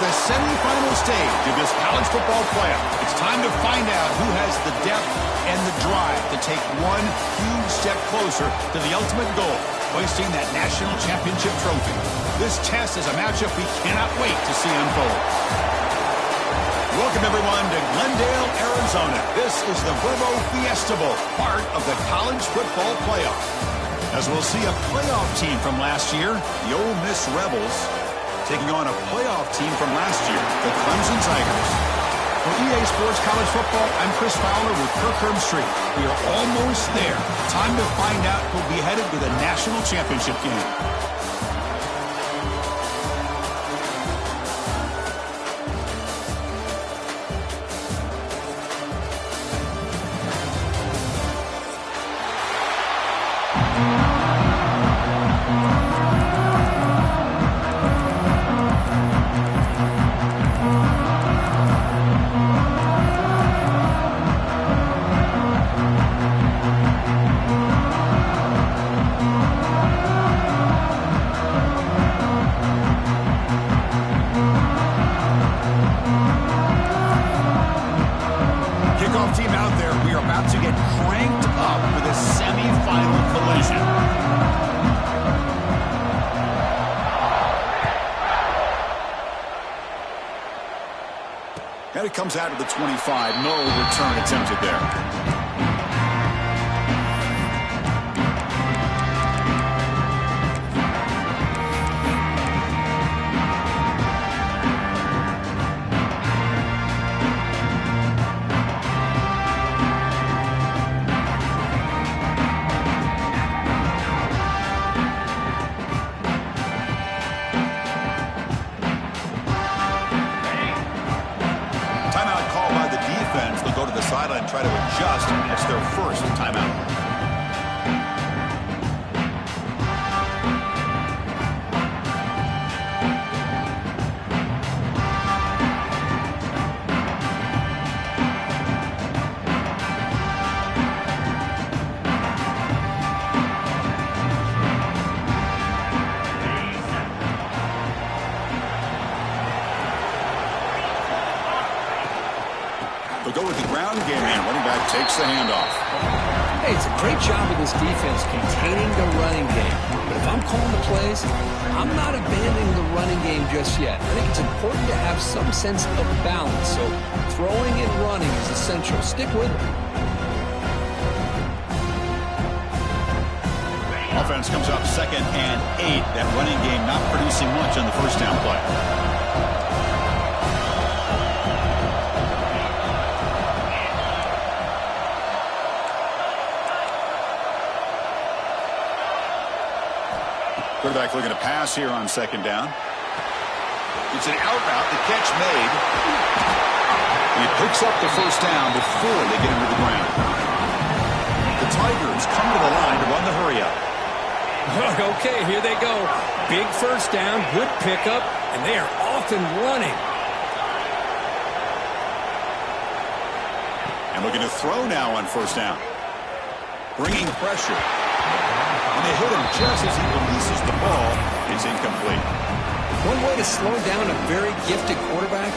the semifinal stage of this college football playoff. It's time to find out who has the depth and the drive to take one huge step closer to the ultimate goal, hoisting that national championship trophy. This test is a matchup we cannot wait to see unfold. Welcome, everyone, to Glendale, Arizona. This is the Verbo Fiesta Bowl, part of the college football playoff. As we'll see a playoff team from last year, the Ole Miss Rebels, taking on a playoff team from last year, the Clemson Tigers. For EA Sports College Football, I'm Chris Fowler with Kirk Herbstreit. We are almost there. Time to find out who'll be headed to the national championship game. And it comes out of the 25. No return attempted there. Sideline try to adjust. It's their first timeout. They'll go with the ground game and running back takes the handoff. Hey, it's a great job of this defense containing the running game. But if I'm calling the plays, I'm not abandoning the running game just yet. I think it's important to have some sense of balance. So throwing and running is essential. Stick with it. Offense comes up 2nd and 8. That running game not producing much on the first down play. Quarterback looking to pass here on 2nd down. It's an out route. The catch made. And he picks up the first down before they get him to the ground. The Tigers come to the line to run the hurry up. Okay, here they go. Big first down, good pickup, and they are off and running. And looking to throw now on first down. Bringing pressure. And they hit him just as he releases the ball. It's incomplete. One way to slow down a very gifted quarterback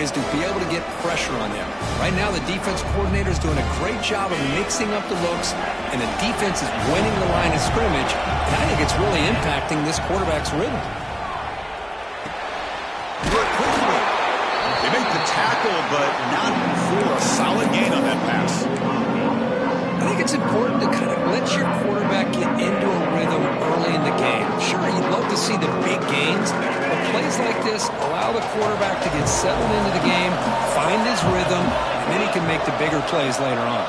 is to be able to get pressure on them. Right now, the defense coordinator is doing a great job of mixing up the looks, and the defense is winning the line of scrimmage. And I think it's really impacting this quarterback's rhythm. Quickly. They make the tackle, but not for a solid gain on that pass. I think it's important to kind of let your quarterback get into a rhythm early in the game. Sure, you'd love to see the big gains, but plays like this allow the quarterback to get settled into the game, find his rhythm, and then he can make the bigger plays later on.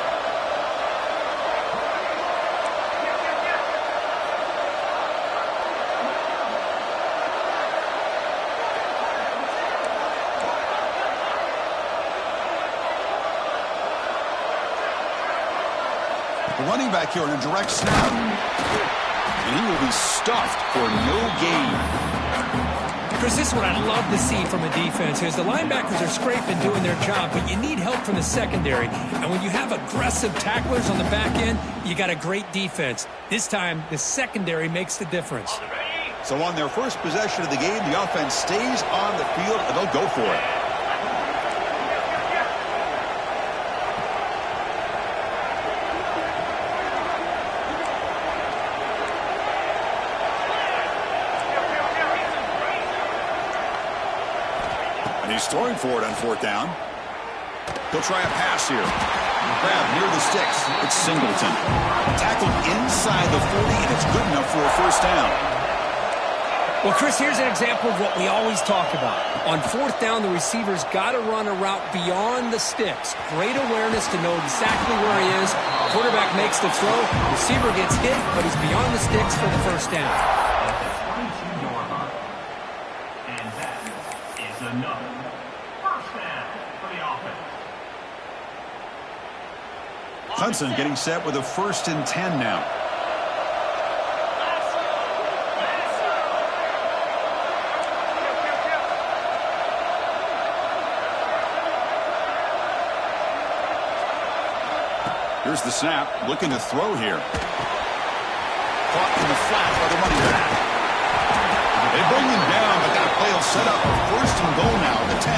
The running back here on a direct snap. And he will be stuffed for no gain. Chris, this is what I love to see from a defense is the linebackers are scraping, doing their job, but you need help from the secondary. And when you have aggressive tacklers on the back end, you got a great defense. This time, the secondary makes the difference. So on their first possession of the game, the offense stays on the field, and they'll go for it. And he's throwing for it on fourth down. He'll try a pass here. Grab near the sticks. It's Singleton. Tackled inside the 40, and it's good enough for a first down. Well, Chris, here's an example of what we always talk about. On fourth down, the receiver's got to run a route beyond the sticks. Great awareness to know exactly where he is. Quarterback makes the throw. Receiver gets hit, but he's beyond the sticks for the first down. And that is enough. First down for the offense. Hudson getting set with a 1st and 10 now. Here's the snap, looking to throw here. Caught in the flat by the running back. They bring him down, but that play will set up a 1st and goal now, the 10.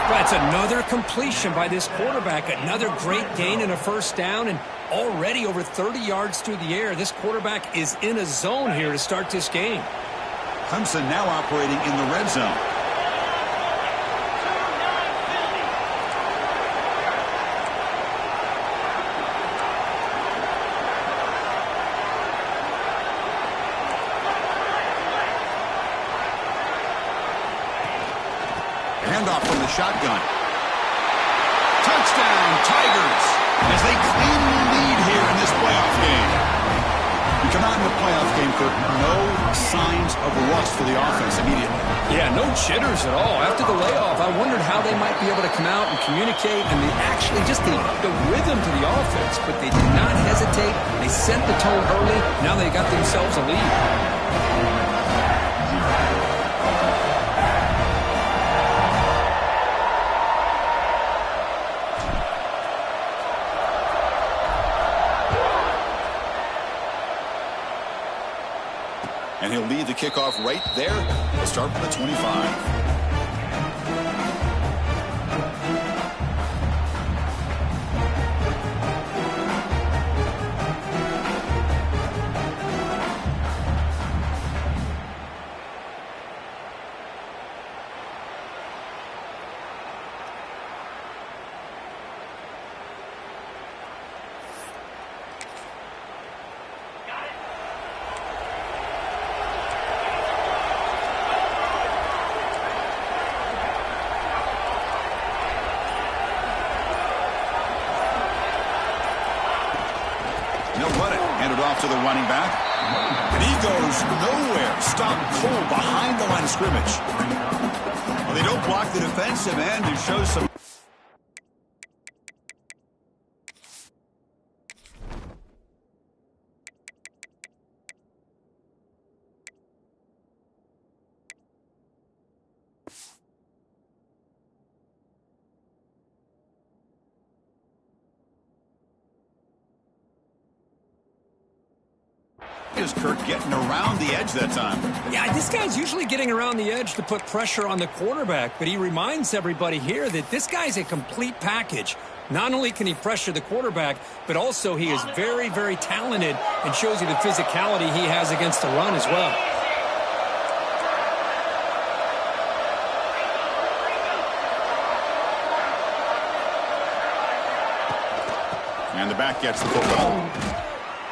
That's another completion by this quarterback. Another great gain and a first down, and already over 30 yards through the air. This quarterback is in a zone here to start this game. Clemson now operating in the red zone. Handoff from the shotgun. Touchdown, Tigers, as they claim the lead here in this playoff game. We come out in the playoff game, Kirk, no signs of rust for the offense immediately. Yeah, no jitters at all. After the layoff, I wondered how they might be able to come out and communicate, and just the rhythm to the offense, but they did not hesitate. They set the tone early. Now they got themselves a lead. And he'll lead the kickoff right there. He'll start from the 25. They'll run it. Hand it off to the running back. And he goes nowhere. Stopped cold behind the line of scrimmage. Well, they don't block the defensive end. It shows some... Is Kirk getting around the edge that time? Yeah, this guy's usually getting around the edge to put pressure on the quarterback, but he reminds everybody here that this guy's a complete package. Not only can he pressure the quarterback, but also he is very, very talented and shows you the physicality he has against the run as well. And the back gets the football.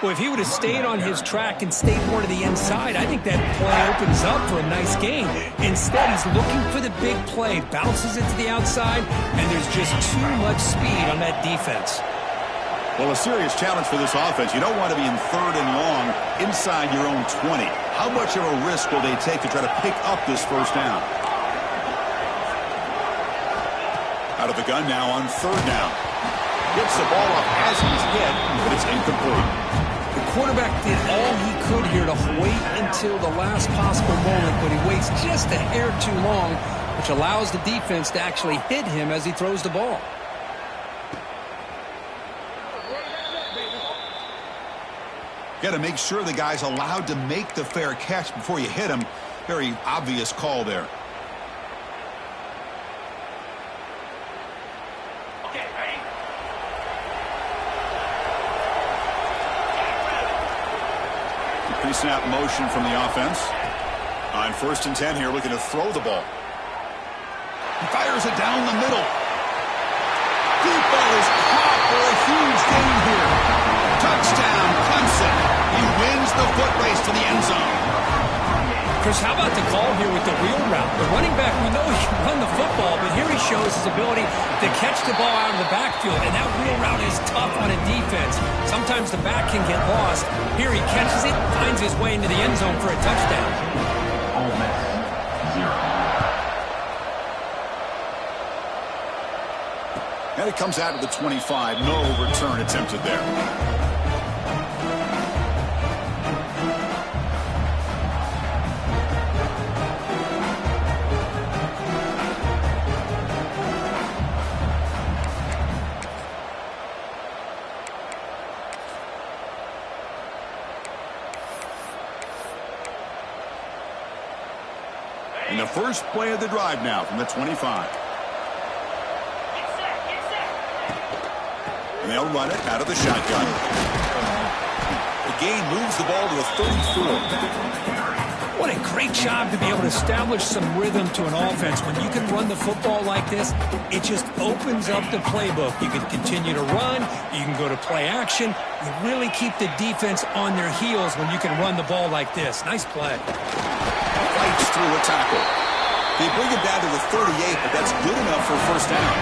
Well, if he would have stayed on his track and stayed more to the inside, I think that play opens up for a nice game. Instead, he's looking for the big play, bounces it to the outside, and there's just too much speed on that defense. Well, a serious challenge for this offense. You don't want to be in 3rd and long inside your own 20. How much of a risk will they take to try to pick up this first down? Out of the gun now on 3rd down. Gets the ball up as he's hit, but it's incomplete. The quarterback did all he could here to wait until the last possible moment, but he waits just a hair too long, which allows the defense to actually hit him as he throws the ball. Got to make sure the guy's allowed to make the fair catch before you hit him. Very obvious call there. Okay, ready? Pre-snap motion from the offense. On 1st and 10 here, looking to throw the ball. He fires it down the middle. Deep ball is caught for a huge gain here. Touchdown, Clemson. He wins the foot race to the end zone. Chris, how about the call here with the wheel route? The running back, we know he can run the football, but here he shows his ability to catch the ball out of the backfield, and that wheel route is tough on a defense. Sometimes the back can get lost. Here he catches it, finds his way into the end zone for a touchdown. Ole Miss, 0. And it comes out of the 25. No return attempted there. And the first play of the drive now from the 25. And they'll run it out of the shotgun. The gain moves the ball to the 34. What a great job to be able to establish some rhythm to an offense. When you can run the football like this, it just opens up the playbook. You can continue to run. You can go to play action. You really keep the defense on their heels when you can run the ball like this. Nice play. Fights through a tackle. They bring it down to the 38, but that's good enough for first down.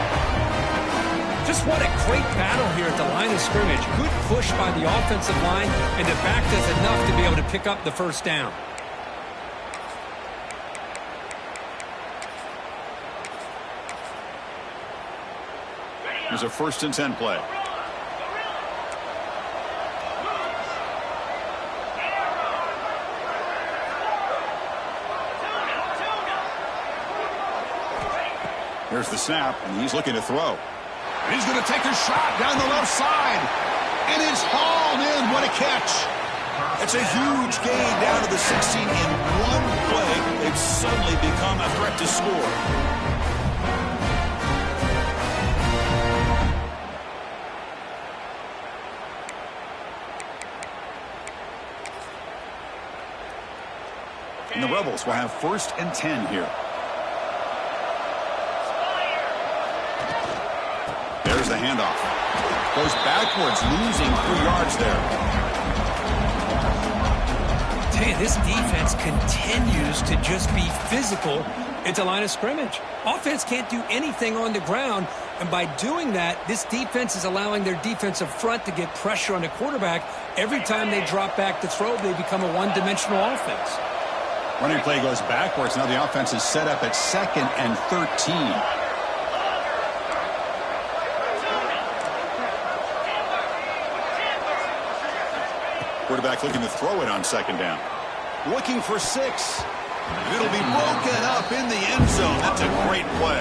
Just what a great battle here at the line of scrimmage. Good push by the offensive line, and the back does enough to be able to pick up the first down. Here's a 1st and 10 play. Here's the snap, and he's looking to throw. And he's going to take a shot down the left side. And it's hauled in. What a catch. It's a huge gain down to the 16 in one play. They've suddenly become a threat to score. And the Rebels will have 1st and 10 here. There's the handoff. Goes backwards, losing 3 yards there. Tell you, this defense continues to just be physical at the line of scrimmage. Offense can't do anything on the ground, and by doing that, this defense is allowing their defensive front to get pressure on the quarterback. Every time they drop back to throw, they become a one-dimensional offense. Running play goes backwards. Now the offense is set up at 2nd and 13. Quarterback looking to throw it on 2nd down. Looking for 6. And it'll be broken up in the end zone. That's a great play.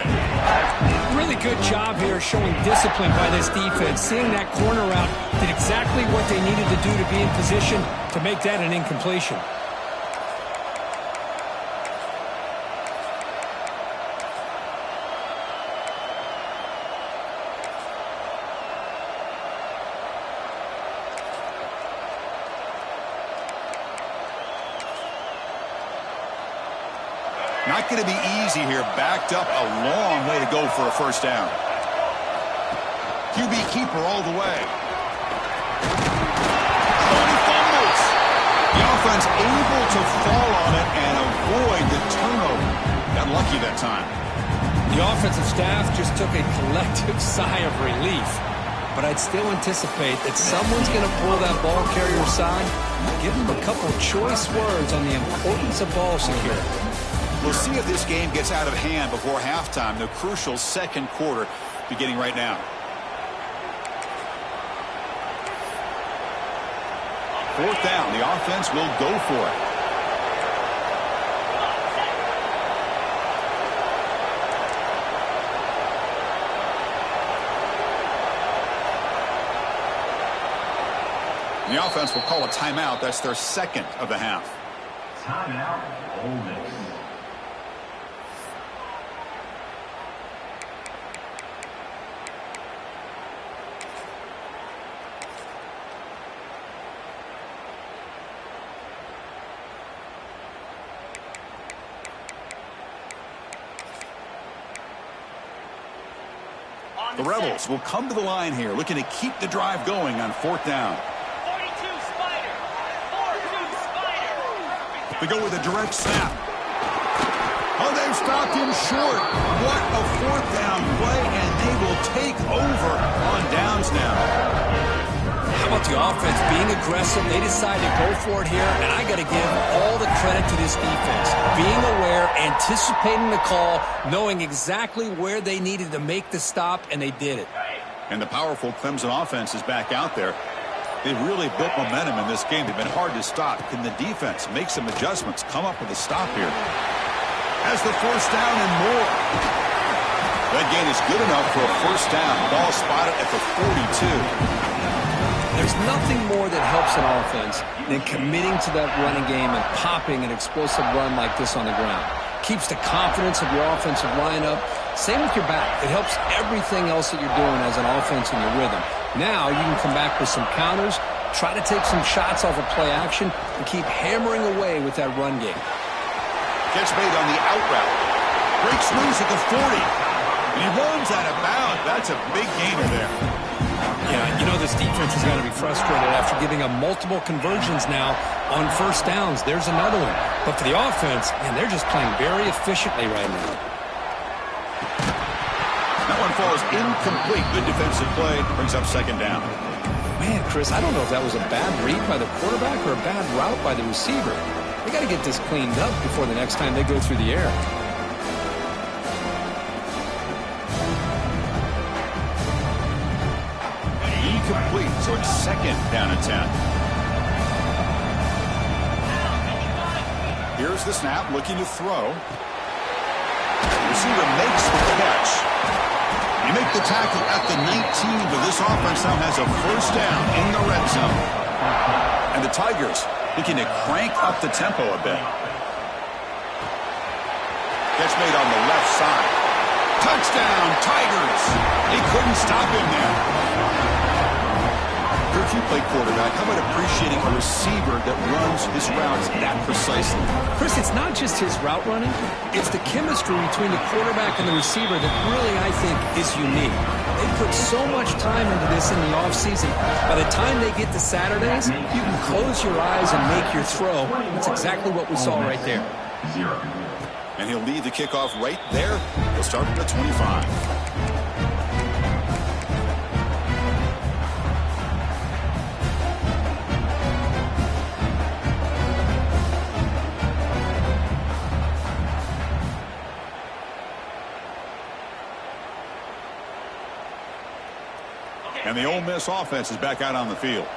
Really good job here showing discipline by this defense. Seeing that corner route, did exactly what they needed to do to be in position to make that an incompletion. Not going to be easy here. Backed up a long way to go for a first down. QB keeper all the way. Tony fumbles. The offense able to fall on it and avoid the turnover. Got lucky that time. The offensive staff just took a collective sigh of relief. But I'd still anticipate that someone's going to pull that ball carrier aside, give him a couple choice words on the importance of ball security. We'll see if this game gets out of hand before halftime. The crucial 2nd quarter beginning right now. Fourth down. The offense will go for it. And the offense will call a timeout. That's their second of the half. Timeout, Ole Miss. The Rebels will come to the line here, looking to keep the drive going on fourth down. 42 Spider. 42 Spider. They go with a direct snap. Oh, they've stopped him short. What a fourth down play, and they will take over on downs now. How about the offense being aggressive? They decide to go for it here, and I got to give all the credit to this defense. Being aware, anticipating the call, knowing exactly where they needed to make the stop, and they did it. And the powerful Clemson offense is back out there. They've really built momentum in this game. They've been hard to stop. Can the defense make some adjustments, come up with a stop here? Has the first down and more. That gain is good enough for a first down. Ball spotted at the 42. There's nothing more that helps an offense than committing to that running game and popping an explosive run like this on the ground. Keeps the confidence of your offensive lineup. Same with your back. It helps everything else that you're doing as an offense in your rhythm. Now you can come back with some counters, try to take some shots off of play action, and keep hammering away with that run game. Catch made on the out route. Breaks loose at the 40. And he runs out of bounds. That's a big gainer there. Yeah, you know this defense is going to be frustrated after giving up multiple conversions now on first downs. There's another one. But for the offense, man, they're just playing very efficiently right now. That one falls incomplete. Good defensive play. Brings up second down. Man, Chris, I don't know if that was a bad read by the quarterback or a bad route by the receiver. They got to get this cleaned up before the next time they go through the air. Incomplete, so it's second down and 10. Here's the snap, looking to throw. Receiver makes the catch. You make the tackle at the 19, but this offense now has a first down in the red zone. And the Tigers looking to crank up the tempo a bit. Catch made on the left side. Touchdown, Tigers! They couldn't stop him there. If you play quarterback, how about appreciating a receiver that runs his routes that precisely? Chris, it's not just his route running. It's the chemistry between the quarterback and the receiver that really, I think, is unique. They put so much time into this in the offseason. By the time they get to Saturdays, you can close your eyes and make your throw. That's exactly what we saw right there. And he'll lead the kickoff right there. He'll start at the 25. And the Ole Miss offense is back out on the field.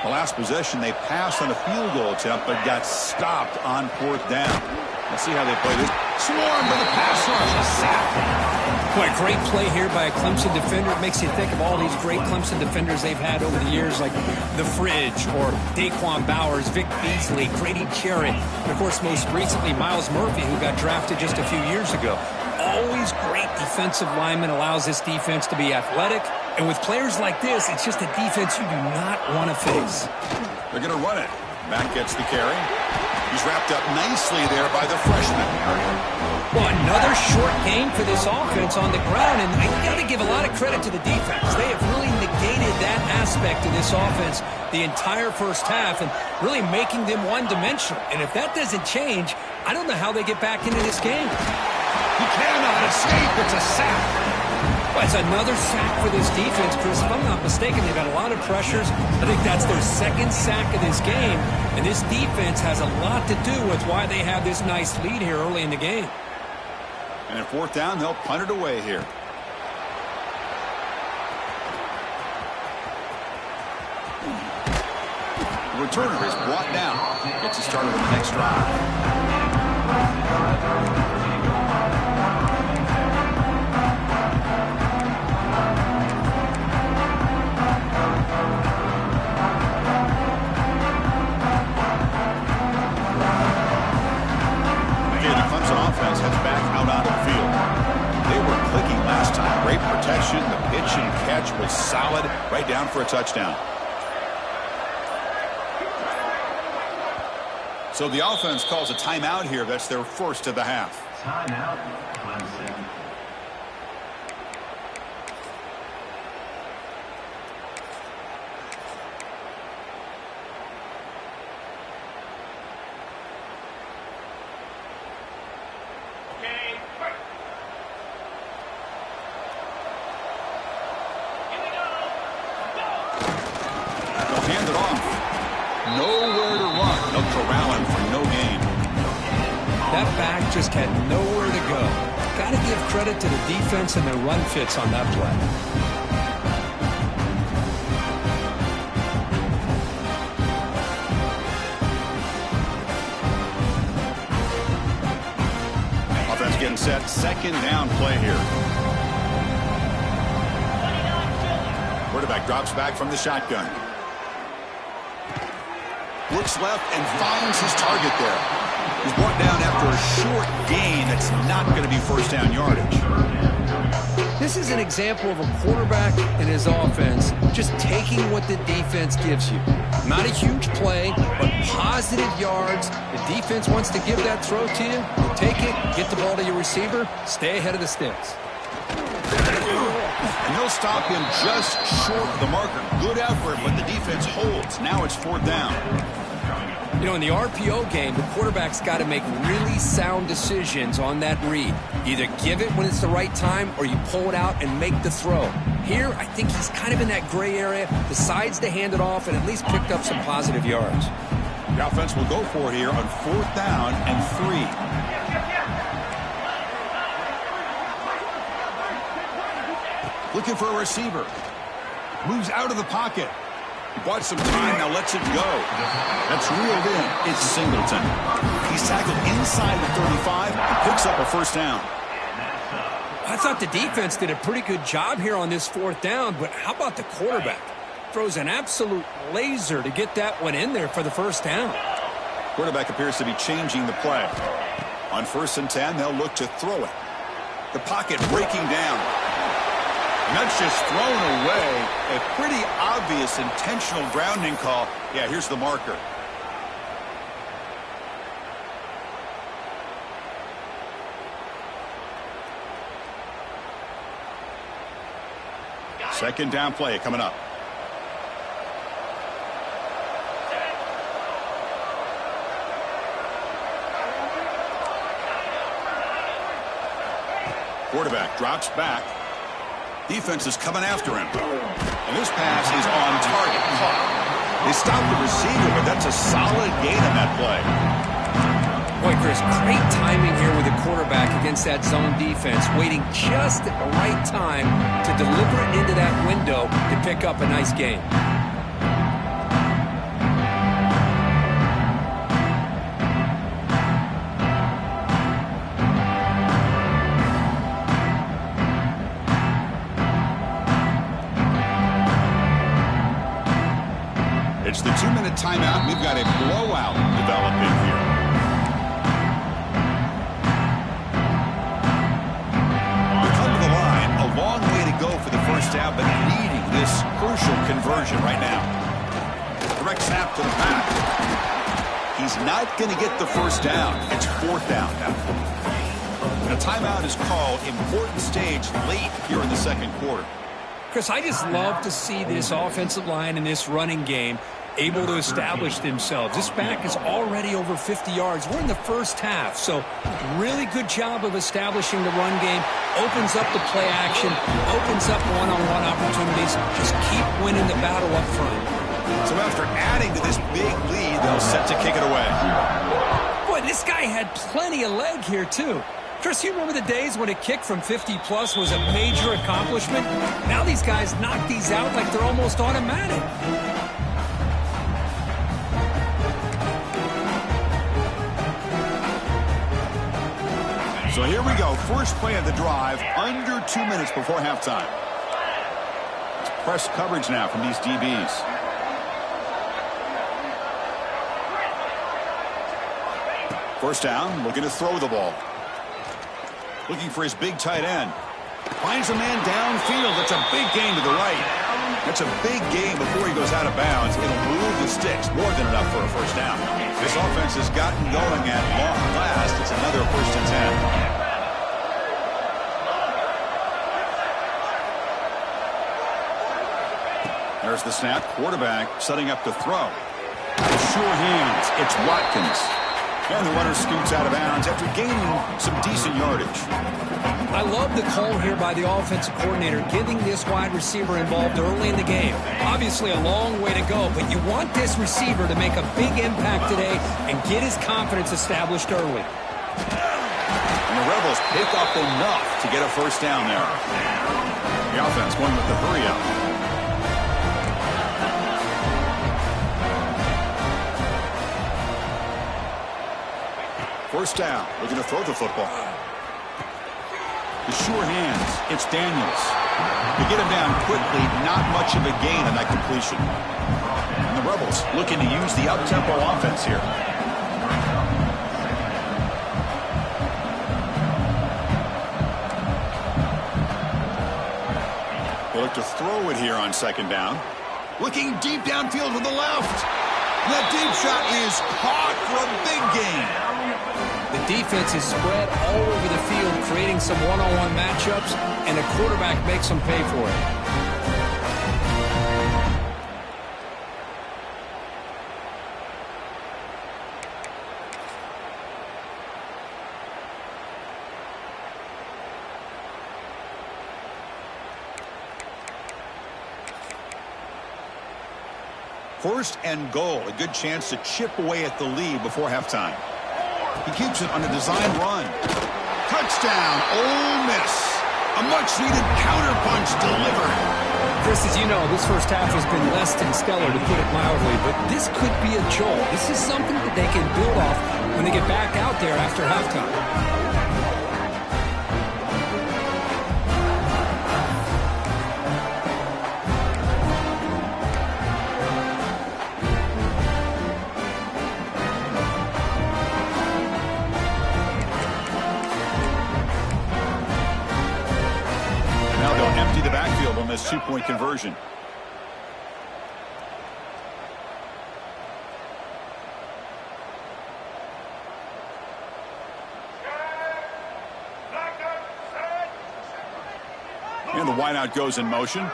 The last possession, they passed on a field goal attempt, but got stopped on fourth down. Let's see how they play this. Swarm to the pass rush. A sack. Boy, great play here by a Clemson defender. It makes you think of all these great Clemson defenders they've had over the years, like The Fridge or Daquan Bowers, Vic Beasley, Grady Jarrett, and, of course, most recently, Miles Murphy, who got drafted just a few years ago. Always great defensive lineman, allows this defense to be athletic. And with players like this, it's just a defense you do not want to face. They're going to run it. Matt gets the carry. He's wrapped up nicely there by the freshman. Well, another short game for this offense on the ground, and I got to give a lot of credit to the defense. They have really negated that aspect of this offense the entire first half and really making them one-dimensional. And if that doesn't change, I don't know how they get back into this game. He cannot escape. It's a sack. Well, it's another sack for this defense, Chris. If I'm not mistaken, they've got a lot of pressures. I think that's their second sack of this game. And this defense has a lot to do with why they have this nice lead here early in the game. And at fourth down, they'll punt it away here. The returner is brought down. Gets a start on the next drive. protection. Catch was solid, right down for a touchdown. So the offense calls a timeout here. That's their first of the half. Timeout, Clemson. Hand it off. Nowhere to run. They'll corral him for no gain. That back just had nowhere to go. Got to give credit to the defense and their run fits on that play. Offense getting set. Second down play here. Quarterback drops back from the shotgun. Looks left and finds his target there. He's brought down after a short gain that's not going to be first down yardage. This is an example of a quarterback and his offense just taking what the defense gives you. Not a huge play, but positive yards. The defense wants to give that throw to you. You take it, get the ball to your receiver, stay ahead of the sticks. And they'll stop him just short of the marker. Good effort, but the defense holds. Now it's fourth down. You know, in the RPO game, the quarterback's got to make really sound decisions on that read. Either give it when it's the right time or you pull it out and make the throw. Here, I think he's kind of in that gray area, decides to hand it off and at least picked up some positive yards. The offense will go for it here on fourth down and 3. Looking for a receiver. Moves out of the pocket. He bought some time, now lets it go. That's reeled in. It's Singleton. He's tackled inside the 35 and picks up a first down. I thought the defense did a pretty good job here on this fourth down, but how about the quarterback? Throws an absolute laser to get that one in there for the first down. Quarterback appears to be changing the play. On 1st and 10, they'll look to throw it. The pocket breaking down. And that's just thrown away. A pretty obvious intentional grounding call. Yeah, here's the marker. Second down play coming up. Quarterback drops back. Defense is coming after him. And this pass is on target. Caught. They stopped the receiver, but that's a solid gain on that play. Boy, Chris, great timing here with the quarterback against that zone defense, waiting just at the right time to deliver it into that window to pick up a nice gain. It's the 2-minute timeout. We've got a blowout developing here. We come to the line. A long way to go for the first down, but needing this crucial conversion right now. Direct snap to the back. He's not going to get the first down. It's fourth down now. And a timeout is called. Important stage late here in the second quarter. Chris, I just love to see this offensive line in this running game able to establish themselves. This back is already over 50 yards. We're in the first half, so really good job of establishing the run game. Opens up the play action, opens up one-on-one opportunities. Just keep winning the battle up front. So after adding to this big lead, they'll set to kick it away. Boy, this guy had plenty of leg here, too. Chris, you remember the days when a kick from 50-plus was a major accomplishment? Now these guys knock these out like they're almost automatic. So here we go. First play of the drive, under 2 minutes before halftime. It's press coverage now from these DBs. First down, looking to throw the ball. Looking for his big tight end. Finds a man downfield. That's a big gain to the right. That's a big gain before he goes out of bounds. It'll move the sticks. More than enough for a first down. This offense has gotten going at long last. It's another 1st and 10. There's the snap. Quarterback setting up to throw. Sure hands. It's Watkins. And the runner scoots out of bounds after gaining some decent yardage. I love the call here by the offensive coordinator, getting this wide receiver involved early in the game. Obviously a long way to go, but you want this receiver to make a big impact today and get his confidence established early. And the Rebels pick up enough to get a first down there. The offense going with the hurry up. First down, looking to throw the football. The sure hands, it's Daniels. To get him down quickly, not much of a gain on that completion. And the Rebels looking to use the up-tempo offense here. They look to throw it here on 2nd down. Looking deep downfield to the left. That deep shot is caught for a big gain. The defense is spread all over the field, creating some one-on-one matchups, and the quarterback makes them pay for it. First and goal, a good chance to chip away at the lead before halftime. He keeps it on a design run. Touchdown, Ole Miss. A much-needed counterpunch delivered. Chris, as you know, this first half has been less than stellar, to put it mildly, but this could be a jolt. This is something that they can build off when they get back out there after halftime. The backfield on this 2-point conversion. And the wideout goes in motion.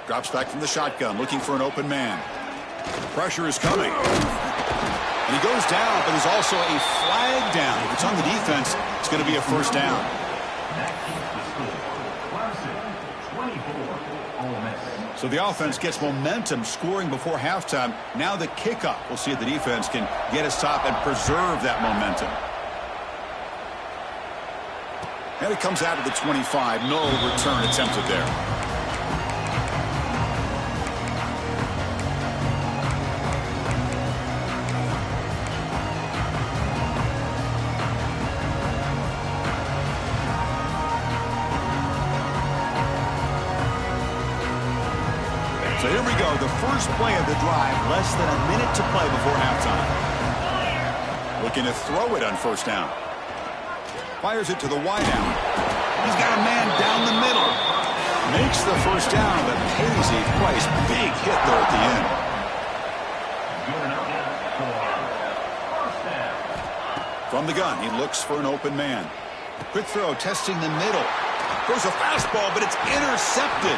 Drops back from the shotgun, looking for an open man. Pressure is coming. And he goes down, but there's also a flag down. If it's on the defense, it's going to be a first down. So the offense gets momentum scoring before halftime. Now the kickoff. We'll see if the defense can get a stop and preserve that momentum. And it comes out of the 25. No return attempted there. So here we go, the first play of the drive, less than a minute to play before halftime. Looking to throw it on first down. Fires it to the wideout. He's got a man down the middle. Makes the first down, but pays a price. Big hit there at the end. From the gun, he looks for an open man. Quick throw, testing the middle. Throws a fastball, but it's intercepted.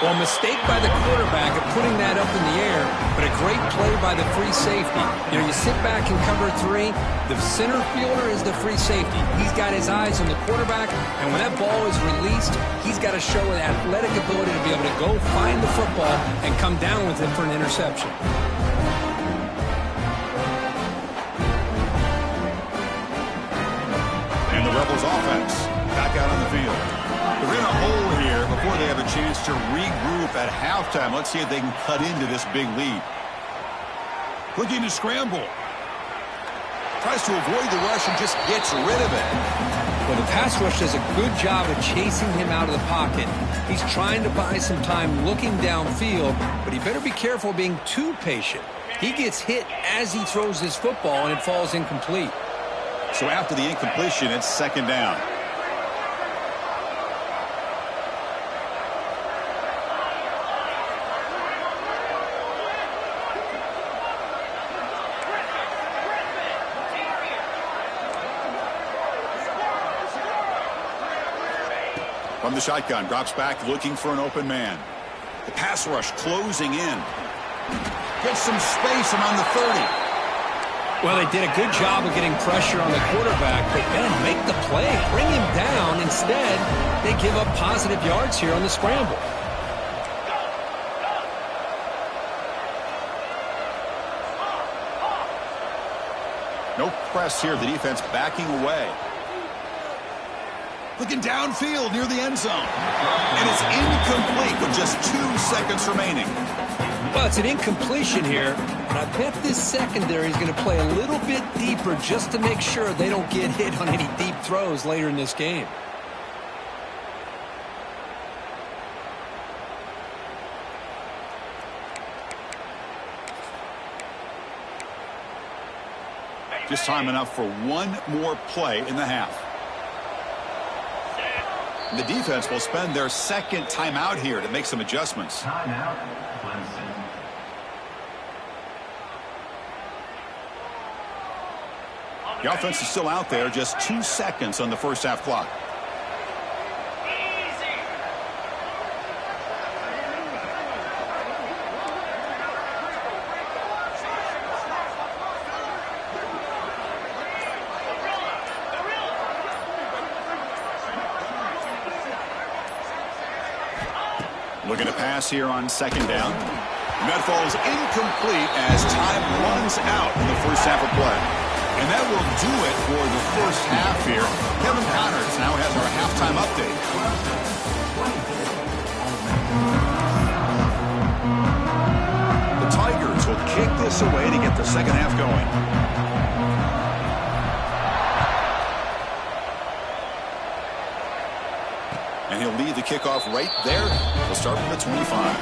Well, mistake by the quarterback of putting that up in the air, but a great play by the free safety. You know, you sit back in cover 3, the center fielder is the free safety. He's got his eyes on the quarterback, and when that ball is released, he's got to show an athletic ability to be able to go find the football and come down with it for an interception. And the Rebels offense back out on the field. They're in a hole here before they have a chance to regroup at halftime. Let's see if they can cut into this big lead. Looking to scramble. Tries to avoid the rush and just gets rid of it. Well, the pass rush does a good job of chasing him out of the pocket. He's trying to buy some time looking downfield, but he better be careful being too patient. He gets hit as he throws his football, and it falls incomplete. So after the incompletion, it's second down. From the shotgun, drops back looking for an open man. The pass rush closing in. Gets some space around the 30. Well, they did a good job of getting pressure on the quarterback, but then make the play, bring him down. Instead, they give up positive yards here on the scramble. No press here. The defense backing away. Looking downfield near the end zone. And it's incomplete with just 2 seconds remaining. Well, it's an incompletion here, but I bet this secondary is going to play a little bit deeper just to make sure they don't get hit on any deep throws later in this game. Just time enough for one more play in the half. The defense will spend their second timeout here to make some adjustments. Timeout, Clemson. The offense is still out there, just 2 seconds on the first half clock. Looking to pass here on second down. And that falls incomplete as time runs out in the first half of play. And that will do it for the first half here. Kevin Connors now has our halftime update. The Tigers will kick this away to get the second half going. And he'll lead the kickoff right there. We'll start from the 25.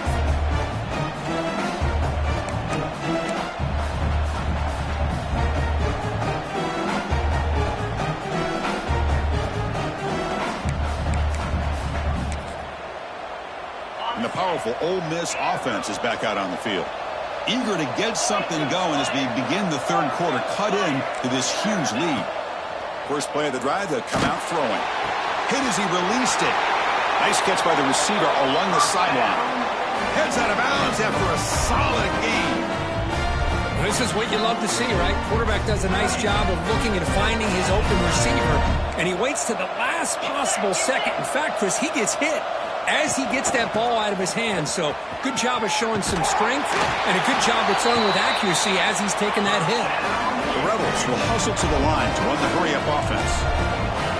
And the powerful Ole Miss offense is back out on the field. Eager to get something going as we begin the third quarter. Cut in to this huge lead. First play of the drive, they'll come out throwing. Hit as he released it. Nice catch by the receiver along the sideline. Heads out of bounds after a solid game. This is what you love to see, right? Quarterback does a nice job of looking and finding his open receiver, and he waits to the last possible second. In fact, Chris, he gets hit as he gets that ball out of his hands. So good job of showing some strength, and a good job of throwing with accuracy as he's taking that hit. The Rebels will hustle to the line to run the hurry-up offense.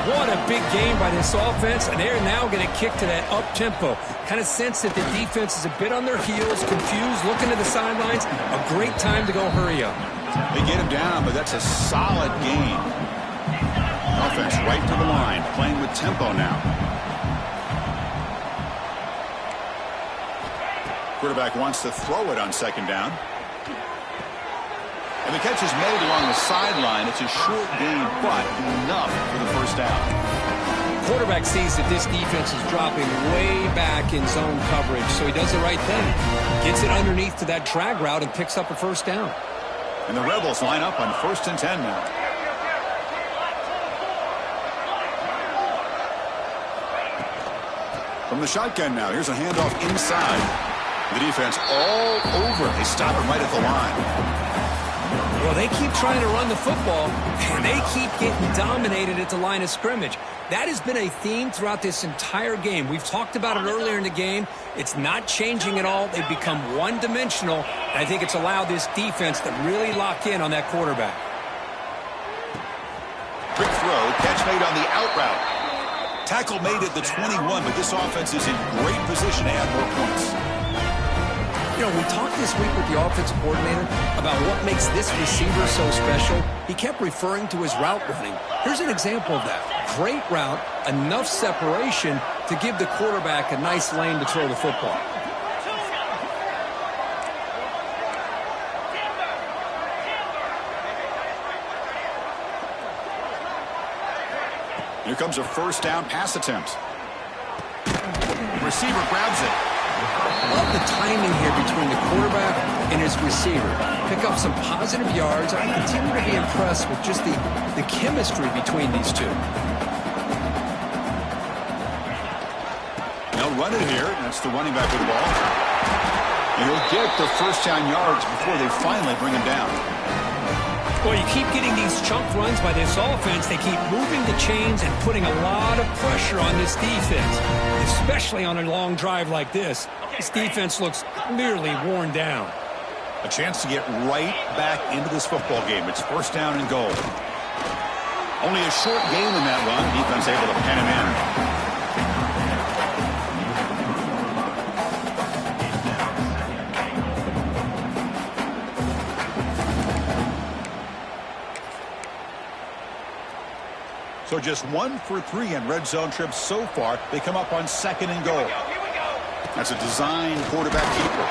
What a big game by this offense, and they're now going to kick to that up-tempo. Kind of sense that the defense is a bit on their heels, confused, looking to the sidelines. A great time to go hurry up. They get him down, but that's a solid game. Offense right to the line, playing with tempo now. Quarterback wants to throw it on second down. And the catch is made along the sideline. It's a short game, but enough for the first down. Quarterback sees that this defense is dropping way back in zone coverage, so he does the right thing. Gets it underneath to that drag route and picks up a first down. And the Rebels line up on 1st and 10 now. From the shotgun now, here's a handoff inside. The defense all over. They stop it right at the line. Well, they keep trying to run the football, and they keep getting dominated at the line of scrimmage. That has been a theme throughout this entire game. We've talked about it earlier in the game. It's not changing at all. They've become one-dimensional, and I think it's allowed this defense to really lock in on that quarterback. Quick throw, catch made on the out route. Tackle made at the 21, but this offense is in great position to add more points. You know, we talked this week with the offensive coordinator about what makes this receiver so special. He kept referring to his route running. Here's an example of that. Great route, enough separation to give the quarterback a nice lane to throw the football. Here comes a first down pass attempt. Receiver grabs it. Love the timing here between the quarterback and his receiver. Pick up some positive yards. I continue to be impressed with just the chemistry between these two. They'll run it here. That's the running back with the ball. And he'll get the first down yards before they finally bring him down. Well, you keep getting these chunk runs by this offense. They keep moving the chains and putting a lot of pressure on this defense, especially on a long drive like this. This defense looks clearly worn down. A chance to get right back into this football game. It's first down and goal. Only a short game in that run. Defense able to pen him in. So just 1 for 3 in red zone trips so far. They come up on second and goal. That's a design quarterback keeper.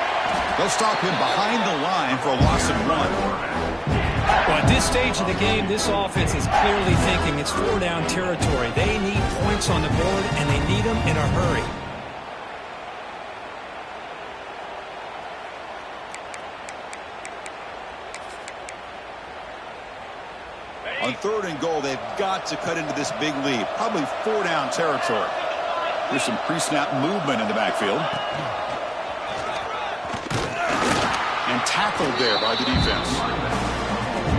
They'll stop him behind the line for a loss of 1. Well, at this stage of the game, this offense is clearly thinking it's 4-down territory. They need points on the board, and they need them in a hurry. On third and goal, they've got to cut into this big lead. Probably 4-down territory. There's some pre-snap movement in the backfield. And tackled there by the defense.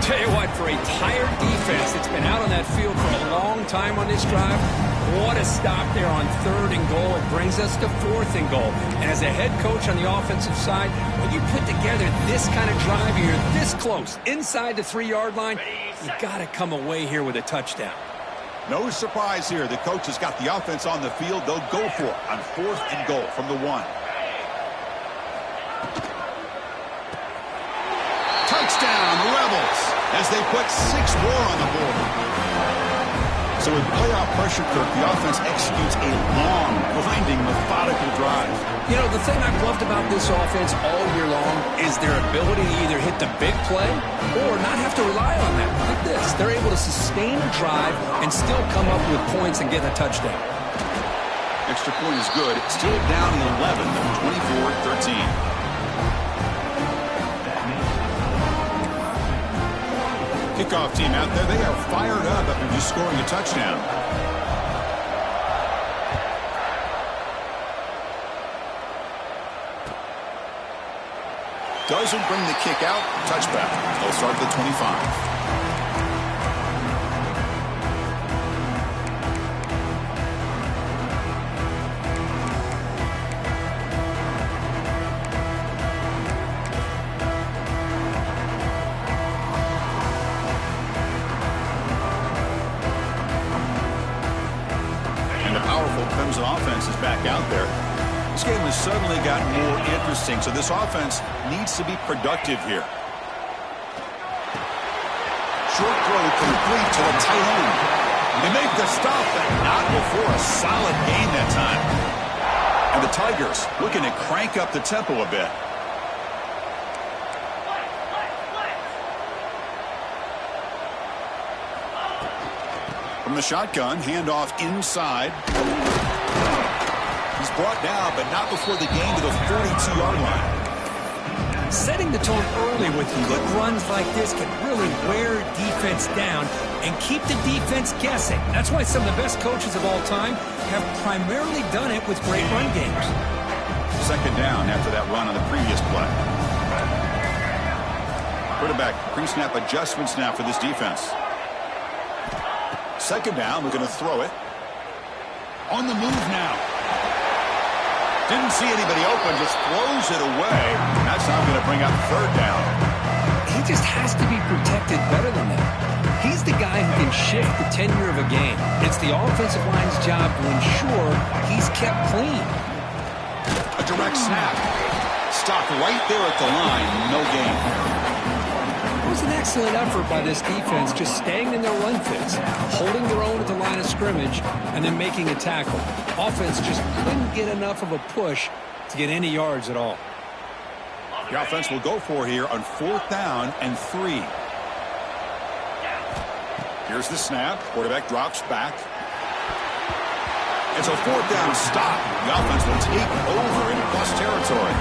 Tell you what, for a tired defense that's been out on that field for a long time on this drive, what a stop there on third and goal. It brings us to fourth and goal. And as a head coach on the offensive side, when you put together this kind of drive, you're this close, inside the 3-yard line, you got to come away here with a touchdown. No surprise here. The coach has got the offense on the field. They'll go for it on fourth and goal from the 1. Touchdown, the Rebels, as they put 6 more on the board. So with playoff pressure, Kirk, the offense executes a long, grinding, methodical drive. You know, the thing I've loved about this offense all year long is their ability to either hit the big play or not have to rely on that. Look at this. They're able to sustain a drive and still come up with points and get a touchdown. Extra point is good. Still down 11, 24-13. Kickoff team out there. They are fired up after just scoring a touchdown. Doesn't bring the kick out. Touchback. They'll start at the 25. Clemson offense is back out there. This game has suddenly gotten more interesting, so this offense needs to be productive here. Short throw complete to the tight end. They make the stop, but not before a solid gain that time. And the Tigers looking to crank up the tempo a bit. From the shotgun, handoff inside. He's brought down, but not before the gain to the 42-yard line. Setting the tone early with good runs like this can really wear defense down and keep the defense guessing. That's why some of the best coaches of all time have primarily done it with great run games. Second down after that run on the previous play. Quarterback pre-snap adjustments now for this defense. Second down, we're going to throw it. On the move now. Didn't see anybody open, just throws it away. That's not going to bring up third down. He just has to be protected better than that. He's the guy who can shift the tenure of a game. It's the offensive line's job to ensure he's kept clean. A direct snap. stopped right there at the line. No gain. It was an excellent effort by this defense, just staying in their run fits, holding their own at the line of scrimmage, and then making a tackle. Offense just couldn't get enough of a push to get any yards at all. The offense will go for here on 4th down and 3. Here's the snap. Quarterback drops back. It's a 4th down stop. The offense will take over in plus territory.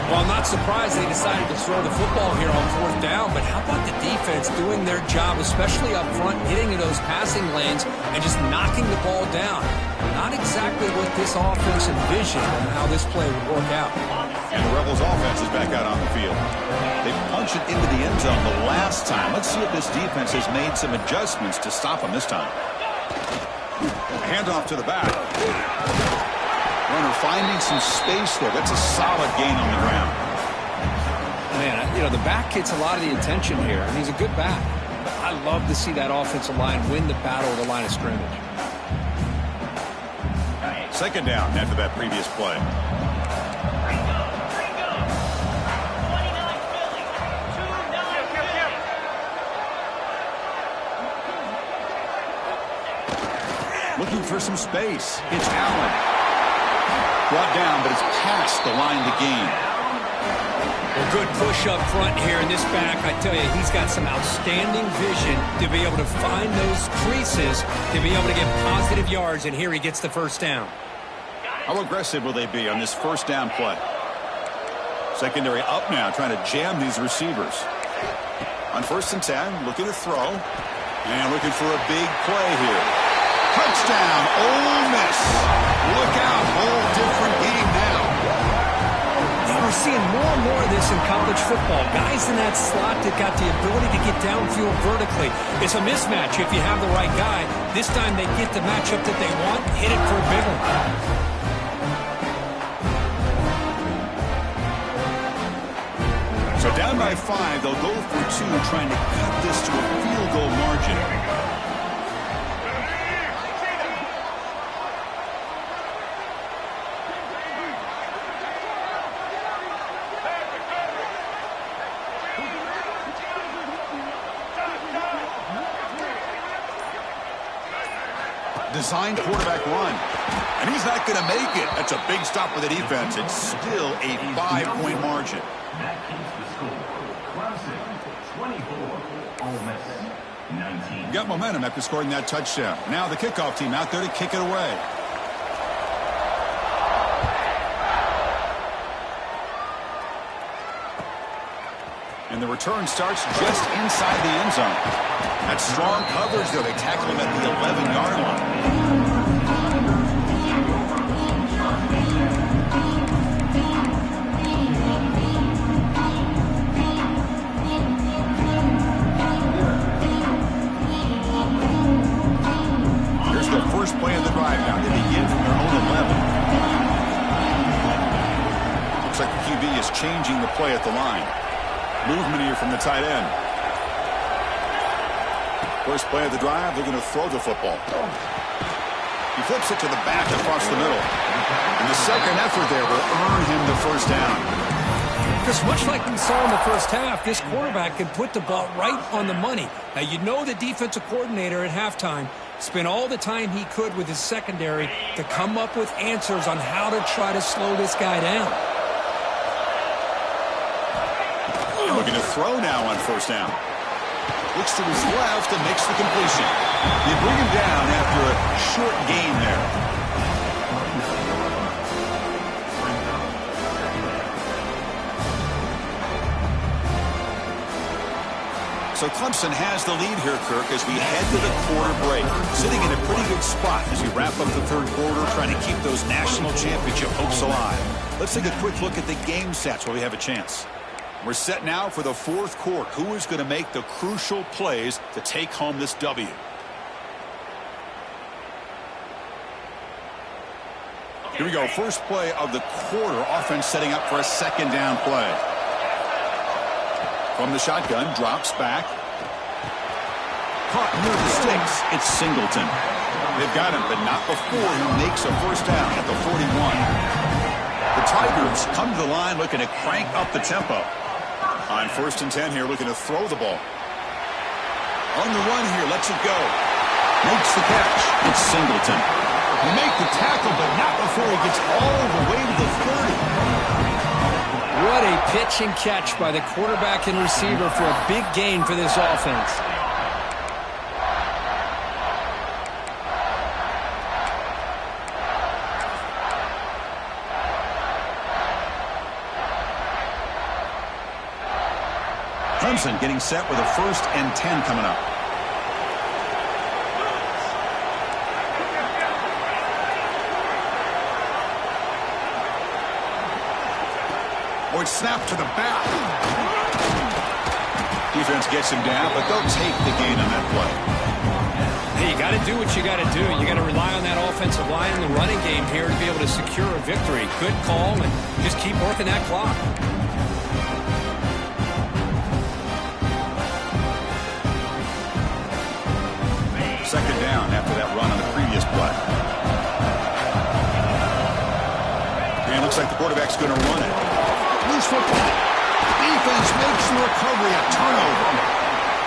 Well, I'm not surprised they decided to throw the football here on 4th down, but how about the defense doing their job, especially up front, hitting in those passing lanes and just knocking the ball down? Not exactly what this offense envisioned and how this play would work out. And the Rebels offense is back out on the field. They punched it into the end zone the last time. Let's see if this defense has made some adjustments to stop them this time. Handoff to the back. Runner finding some space there. That's a solid gain on the ground. Man, you know, the back gets a lot of the attention here, and he's a good back. I love to see that offensive line win the battle of the line of scrimmage. 2nd down after that previous play. Looking for some space. It's Allen. Brought down, but it's past the line to gain. A good push up front here in this back. I tell you, he's got some outstanding vision to be able to find those creases, to be able to get positive yards, and here he gets the 1st down. How aggressive will they be on this 1st down play? Secondary up now, trying to jam these receivers. On 1st and 10, looking to throw. And looking for a big play here. Touchdown, Ole Miss. Look out, whole different game now. We're seeing more and more of this in college football. Guys in that slot that got the ability to get downfield vertically. It's a mismatch if you have the right guy. This time they get the matchup that they want, hit it for a big one. So down by 5, they'll go for 2, trying to cut this to a field goal margin. Designed quarterback run. And he's not going to make it. That's a big stop for the defense. It's still a 5-point margin. That keeps the score. Clemson 24, Ole Miss 19. Got momentum after scoring that touchdown. Now the kickoff team out there to kick it away. And the return starts just inside the end zone. That's strong coverage, though. They tackle him at the 11-yard line. Here's the first play of the drive now. They begin from their own 11. Looks like the QB is changing the play at the line. Movement here from the tight end. First play of the drive, they're going to throw the football. He flips it to the back across the middle. And the second effort there will earn him the 1st down. Because much like we saw in the 1st half, this quarterback can put the ball right on the money. Now, you know the defensive coordinator at halftime spent all the time he could with his secondary to come up with answers on how to try to slow this guy down. Looking to throw now on 1st down. Looks to his left and makes the completion. They bring him down after a short gain there. So Clemson has the lead here, Kirk, as we head to the quarter break. Sitting in a pretty good spot as we wrap up the 3rd quarter, trying to keep those national championship hopes alive. Let's take a quick look at the game stats while we have a chance. We're set now for the 4th quarter. Who is going to make the crucial plays to take home this W? Here we go. First play of the quarter. Offense setting up for a 2nd down play. From the shotgun, drops back. Caught near the sticks. It's Singleton. They've got him, but not before he makes a 1st down at the 41. The Tigers come to the line looking to crank up the tempo. On 1st and 10 here, looking to throw the ball. On the run here, lets it go. Makes the catch. It's Singleton. He make the tackle, but not before he gets all the way to the 30. What a pitch and catch by the quarterback and receiver for a big gain for this offense. Clemson getting set with a 1st and 10 coming up. Or it's snapped to the back. Defense gets him down, but they'll take the gain on that play. Hey, you got to do what you got to do. You got to rely on that offensive line in the running game here to be able to secure a victory. Good call, and just keep working that clock. 2nd down after that run on the previous play. And it looks like the quarterback's going to run it. Loose football. Defense makes the recovery a turnover.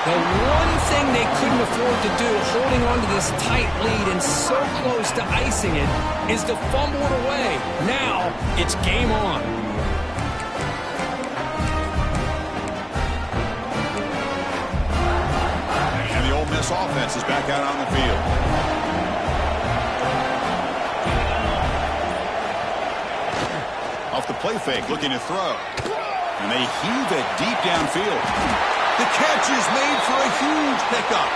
The one thing they couldn't afford to do, holding on to this tight lead and so close to icing it, is to fumble it away. Now, it's game on. Miss offense is back out on the field. Off the play fake, looking to throw. And they heave it deep downfield. The catch is made for a huge pickup.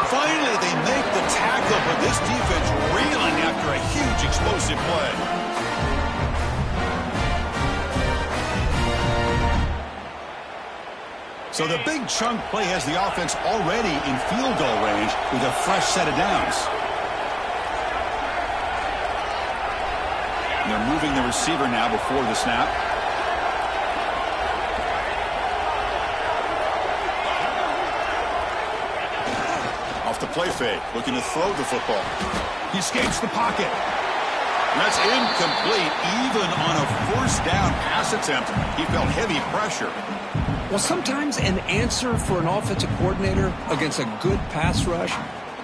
Finally, they make the tackle, but this defense reeling after a huge explosive play. So the big chunk play has the offense already in field goal range with a fresh set of downs. And they're moving the receiver now before the snap. Off the play fake, looking to throw the football. He escapes the pocket. That's incomplete. Even on a 1st down pass attempt, he felt heavy pressure. Well, sometimes an answer for an offensive coordinator against a good pass rush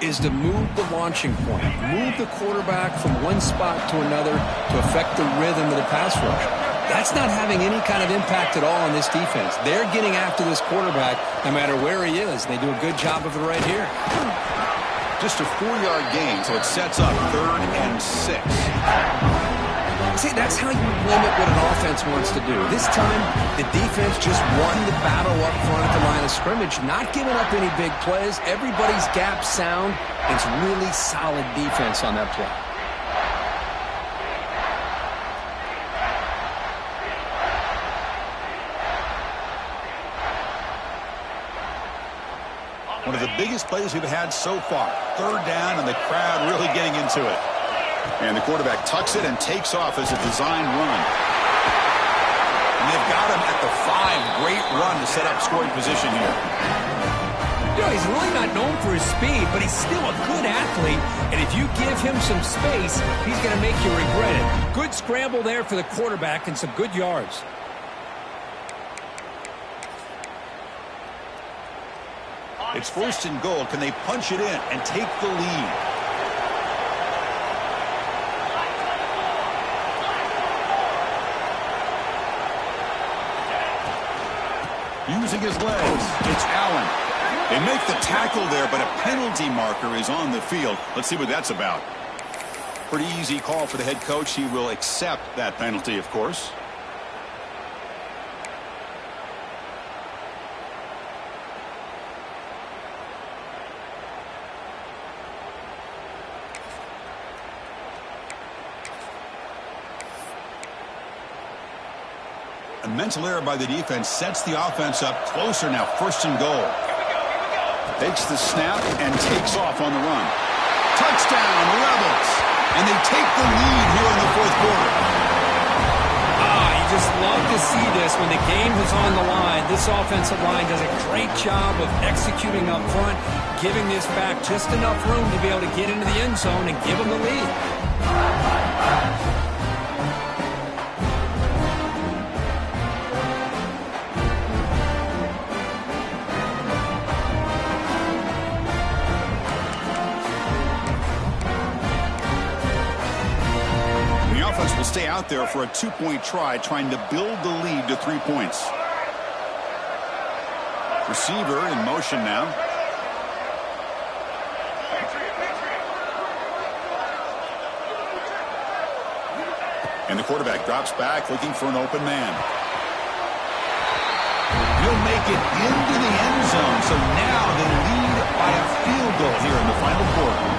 is to move the launching point, move the quarterback from one spot to another to affect the rhythm of the pass rush. That's not having any kind of impact at all on this defense. They're getting after this quarterback no matter where he is. They do a good job of it right here. Just a 4-yard gain, so it sets up 3rd and 6. See, that's how you limit what an offense wants to do. This time, the defense just won the battle up front at the line of scrimmage, not giving up any big plays. Everybody's gap sound. It's really solid defense on that play. One of the biggest plays we've had so far. 3rd down, and the crowd really getting into it. And the quarterback tucks it and takes off as a design run. And they've got him at the 5. Great run to set up scoring position here. You know, he's really not known for his speed, but he's still a good athlete. And if you give him some space, he's going to make you regret it. Good scramble there for the quarterback and some good yards. It's 1st and goal. Can they punch it in and take the lead? Using his legs, it's Allen. They make the tackle there, but a penalty marker is on the field. Let's see what that's about. Pretty easy call for the head coach. He will accept that penalty, of course. A mental error by the defense sets the offense up closer now. 1st and goal. Takes the snap and takes off on the run. Touchdown, Rebels. And they take the lead here in the 4th quarter. You just love to see this when the game is on the line. This offensive line does a great job of executing up front, giving this back just enough room to be able to get into the end zone and give them the lead. stay out there for a 2-point try, trying to build the lead to 3 points. Receiver in motion now. And the quarterback drops back, looking for an open man. He'll make it into the end zone, so now they lead by a field goal here in the final quarter.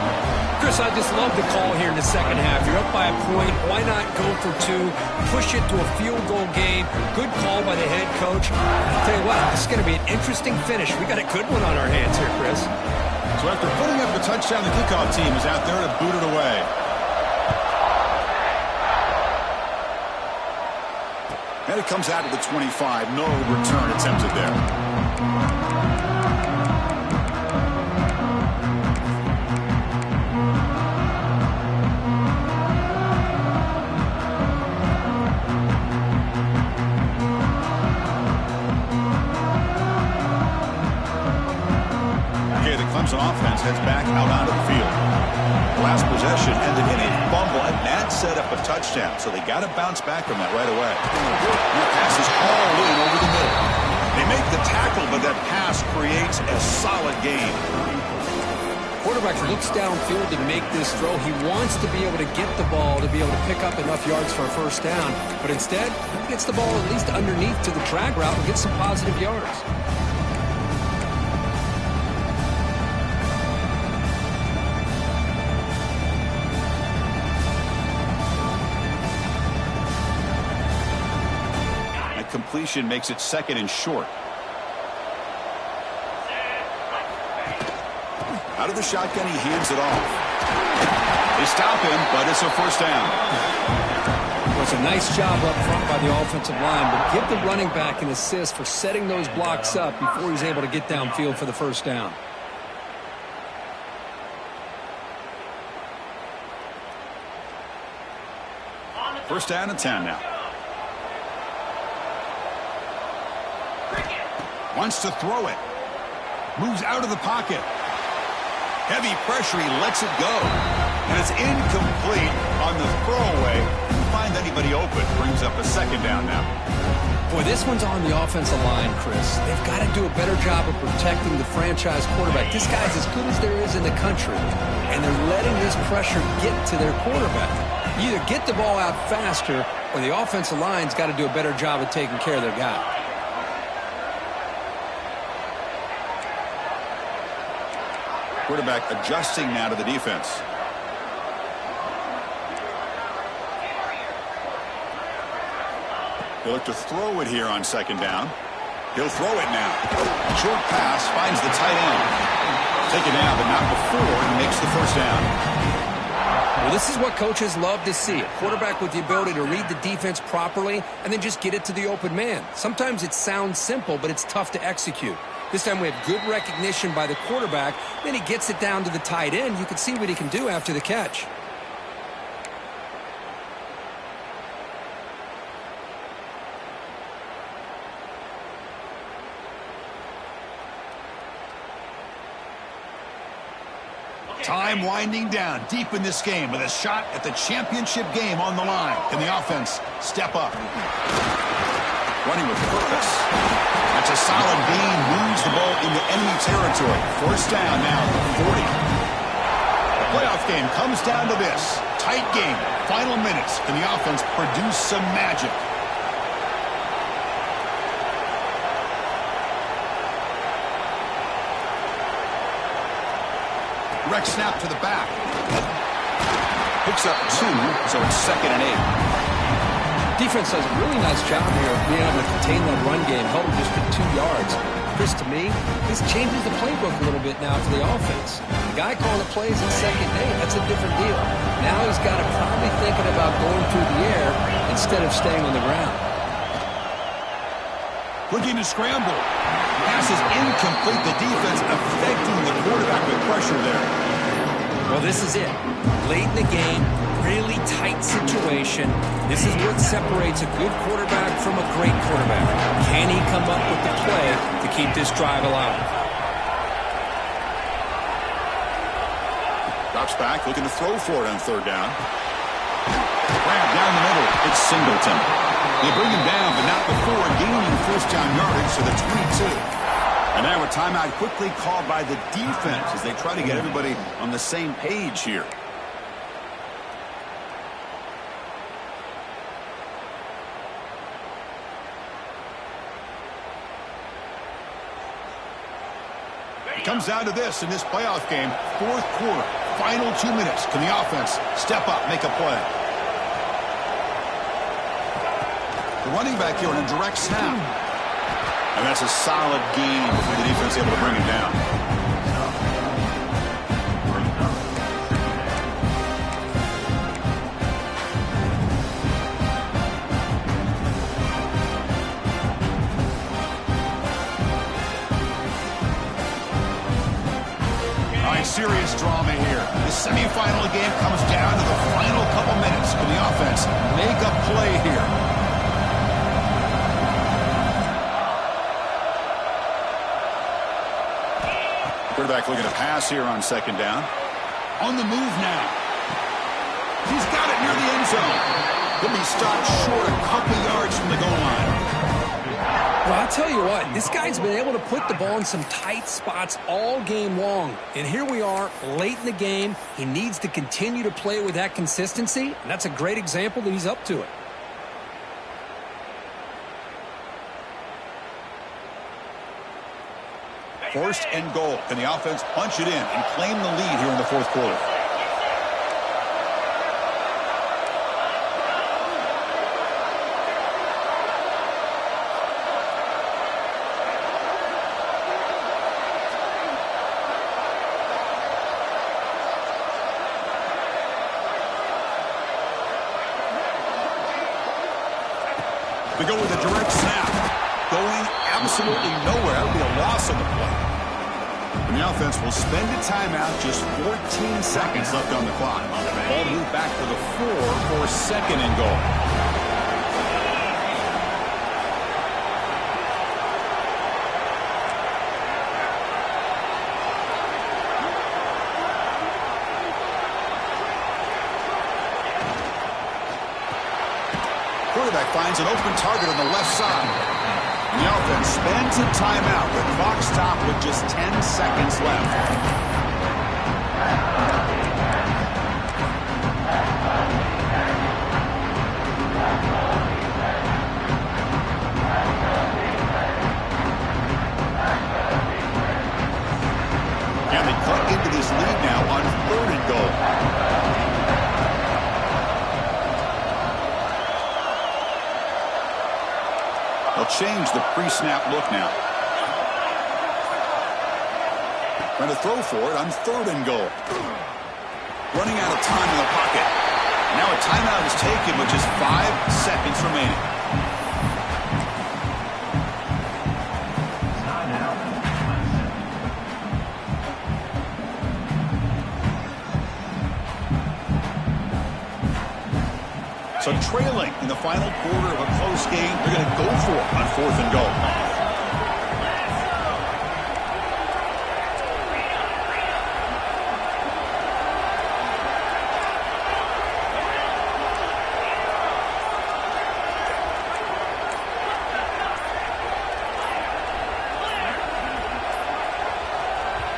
Chris, I just love the call here in the second half. You're up by a point. Why not go for 2? Push it to a field goal game. Good call by the head coach. I'll tell you what, this is going to be an interesting finish. We got a good one on our hands here, Chris. So after putting up the touchdown, the kickoff team is out there to boot it away. And it comes out of the 25. No return attempted there. Clemson offense heads back out onto the field. Last possession ended in a fumble, and that set up a touchdown, so they got to bounce back from that right away. And the pass is all in over the middle. They make the tackle, but that pass creates a solid gain. Quarterback looks downfield to make this throw. He wants to be able to get the ball to be able to pick up enough yards for a first down, but instead, he gets the ball at least underneath to the drag route and gets some positive yards. Completion makes it 2nd and short. Out of the shotgun, he hands it off. They stop him, but it's a first down. Well, it's a nice job up front by the offensive line, but give the running back an assist for setting those blocks up before he's able to get downfield for the first down. First down and 10 now. Wants to throw it. Moves out of the pocket. Heavy pressure. He lets it go. And it's incomplete on the throwaway. Didn't find anybody open. Brings up a second down now. Boy, this one's on the offensive line, Chris. They've got to do a better job of protecting the franchise quarterback. This guy's as good as there is in the country. And they're letting this pressure get to their quarterback. You either get the ball out faster or the offensive line's got to do a better job of taking care of their guy. Quarterback adjusting now to the defense. He'll look to throw it here on second down. He'll throw it now. Short pass finds the tight end. Take it down, but not before he makes the first down. Well, this is what coaches love to see. A quarterback with the ability to read the defense properly and then just get it to the open man. Sometimes it sounds simple, but it's tough to execute. This time we have good recognition by the quarterback. Then he gets it down to the tight end. You can see what he can do after the catch. Time winding down deep in this game with a shot at the championship game on the line. Can the offense step up? Running with purpose. That's a solid gain. Moves the ball into enemy territory. First down now at the 40. The playoff game comes down to this. Tight game. Final minutes. Can the offense produce some magic? Direct snap to the back. Picks up 2, so it's 2nd and 8. Defense does a really nice job here of being able to contain that run game, held him just for 2 yards. Chris, to me, this changes the playbook a little bit now for the offense. The guy calling the plays in 2nd and 8, that's a different deal. Now he's got to probably thinking about going through the air instead of staying on the ground. Looking to scramble. Pass is incomplete. The defense affecting the quarterback with pressure there. Well, this is it. Late in the game, really tight situation. This is what separates a good quarterback from a great quarterback. Can he come up with the play to keep this drive alive? Drops back, looking to throw for it on 3rd down. Grab down the middle. It's Singleton. They bring him down, but not before gaining first down yardage to the 22. And now a timeout quickly called by the defense as they try to get everybody on the same page here. It comes down to this in this playoff game. Fourth quarter, final 2 minutes. Can the offense step up, make a play? The running back here on a direct snap. And that's a solid gain for the defense able to bring him down. All right, serious drama here. The semifinal game comes down to the final couple minutes. Can the offense make a play here? Quarterback looking to pass here on second down. On the move now. He's got it near the end zone. He'll be stopped short a couple yards from the goal line. Well, I'll tell you what, this guy's been able to put the ball in some tight spots all game long. And here we are, late in the game. He needs to continue to play with that consistency, and that's a great example that he's up to it. First and goal. Can the offense punch it in and claim the lead here in the fourth quarter? We go with a direct snap. Going absolutely nowhere. That would be a loss on the play. And the offense will spend a timeout, just 14 seconds left on the clock. Ball moved back to the 4 for second and goal. Quarterback finds an open target on the left side. And the offense spends a timeout. The clock stopped with just 10 seconds left. And they cut into this lead now on third and goal. They'll change the pre-snap look now. Trying to throw for it on third and goal. Running out of time in the pocket. Now a timeout is taken with just 5 seconds remaining. So trailing in the final quarter of a close game, they're going to go for it on fourth and goal.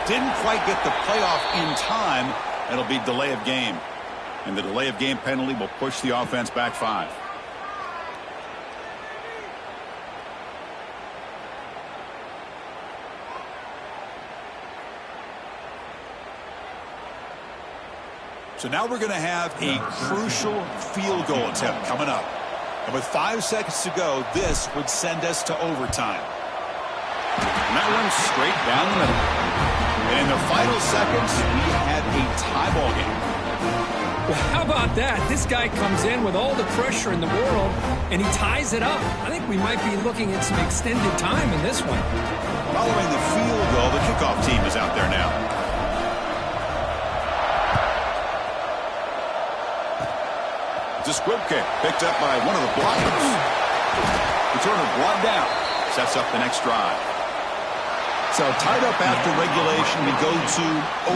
Didn't quite get the playoff in time. It'll be delay of game. And the delay of game penalty will push the offense back 5. So now we're going to have a crucial field goal attempt coming up. And with 5 seconds to go, this would send us to overtime. And that one's straight down the middle. And in the final seconds, we had a tie ball game. Well, how about that? This guy comes in with all the pressure in the world, and he ties it up. I think we might be looking at some extended time in this one. Following the field goal, the kickoff team is out there now. It's a squib kick picked up by one of the blockers. Returner brought down. Sets up the next drive. So tied up after regulation, we go to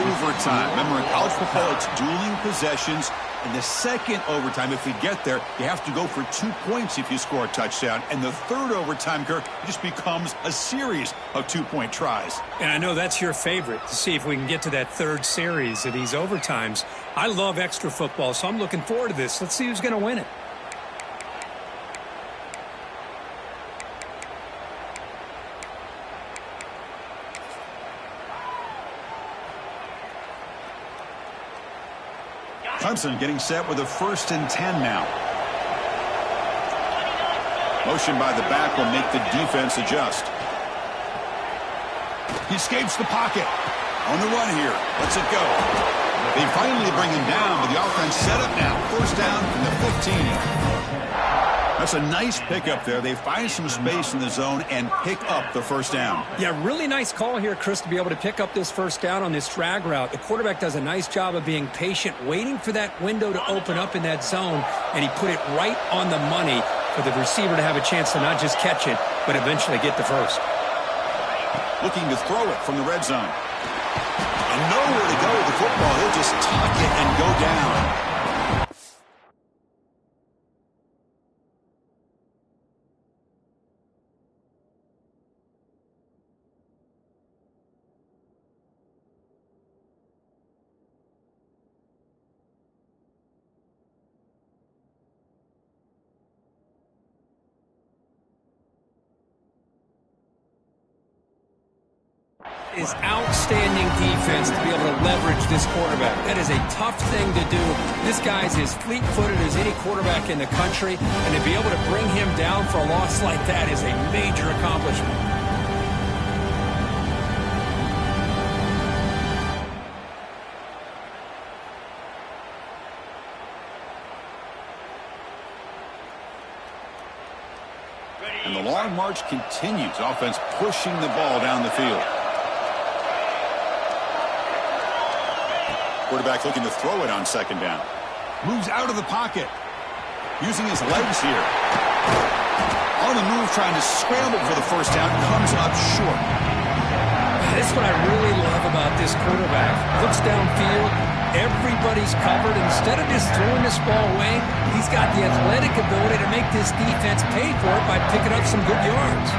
overtime. Remember, in college football, it's dueling possessions. In the second overtime, if we get there, you have to go for 2 points if you score a touchdown. And the third overtime, Kirk, just becomes a series of 2-point tries. And I know that's your favorite, to see if we can get to that third series of these overtimes. I love extra football, so I'm looking forward to this. Let's see who's going to win it. Clemson getting set with a 1st and 10 now. Motion by the back will make the defense adjust. He escapes the pocket. On the run here. Let's it go. They finally bring him down, but the offense set up now. 1st down from the 15. That's a nice pickup there. They find some space in the zone and pick up the 1st down. Yeah, really nice call here, Chris, to be able to pick up this 1st down on this drag route. The quarterback does a nice job of being patient, waiting for that window to open up in that zone, and he put it right on the money for the receiver to have a chance to not just catch it, but eventually get the 1st. Looking to throw it from the red zone. And nowhere to go with the football. He'll just tuck it and go down. Is outstanding defense to be able to leverage this quarterback. That is a tough thing to do. This guy's as fleet-footed as any quarterback in the country, and to be able to bring him down for a loss like that is a major accomplishment. And the long march continues. Offense pushing the ball down the field. Quarterback looking to throw it on 2nd down. Moves out of the pocket. Using his legs here. On the move, trying to scramble for the 1st down. Comes up short. That's what I really love about this quarterback. Looks downfield. Everybody's covered. Instead of just throwing this ball away, he's got the athletic ability to make this defense pay for it by picking up some good yards.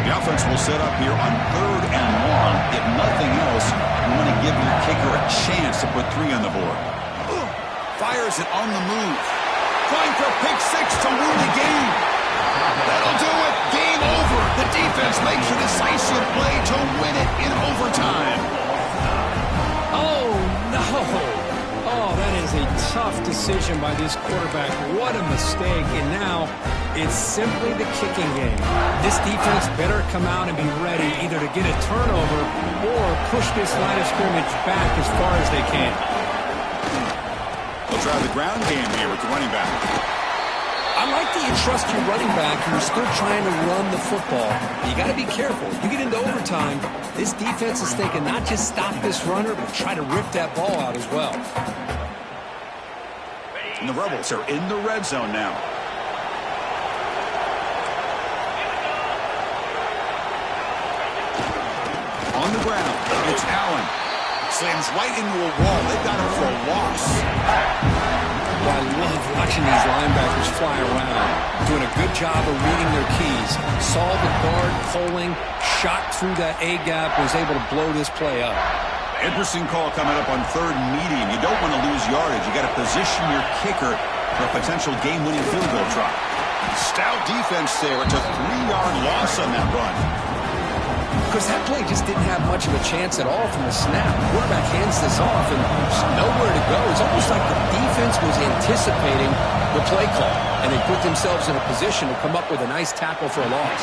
The offense will set up here on 3rd and 1. If nothing else, you want to give your kicker a chance to put 3 on the board. Fires it on the move. Trying for a pick 6 to win the game. That'll do it. Game over. The defense makes a decisive play to win it in overtime. Oh, no. Oh, that is a tough decision by this quarterback. What a mistake. And now it's simply the kicking game. This defense better come out and be ready either to get a turnover or push this line of scrimmage back as far as they can. They'll try the ground game here with the running back. I like that you trust your running back and you're still trying to run the football. You got to be careful. You get into overtime, this defense is thinking not just stop this runner, but try to rip that ball out as well. And the Rebels are in the red zone now. On the ground, it's Allen. Slams right into a wall. They've got him for a loss. Well, I love watching these linebackers fly around, doing a good job of reading their keys. Saw the guard pulling, shot through that A-gap, was able to blow this play up. Interesting call coming up on 3rd and medium. You don't want to lose yardage. You got to position your kicker for a potential game-winning field goal try. Stout defense there. It's a 3-yard loss on that run. Because that play just didn't have much of a chance at all from the snap. The quarterback hands this off and there's nowhere to go. It's almost like the defense was anticipating the play call, and they put themselves in a position to come up with a nice tackle for a loss.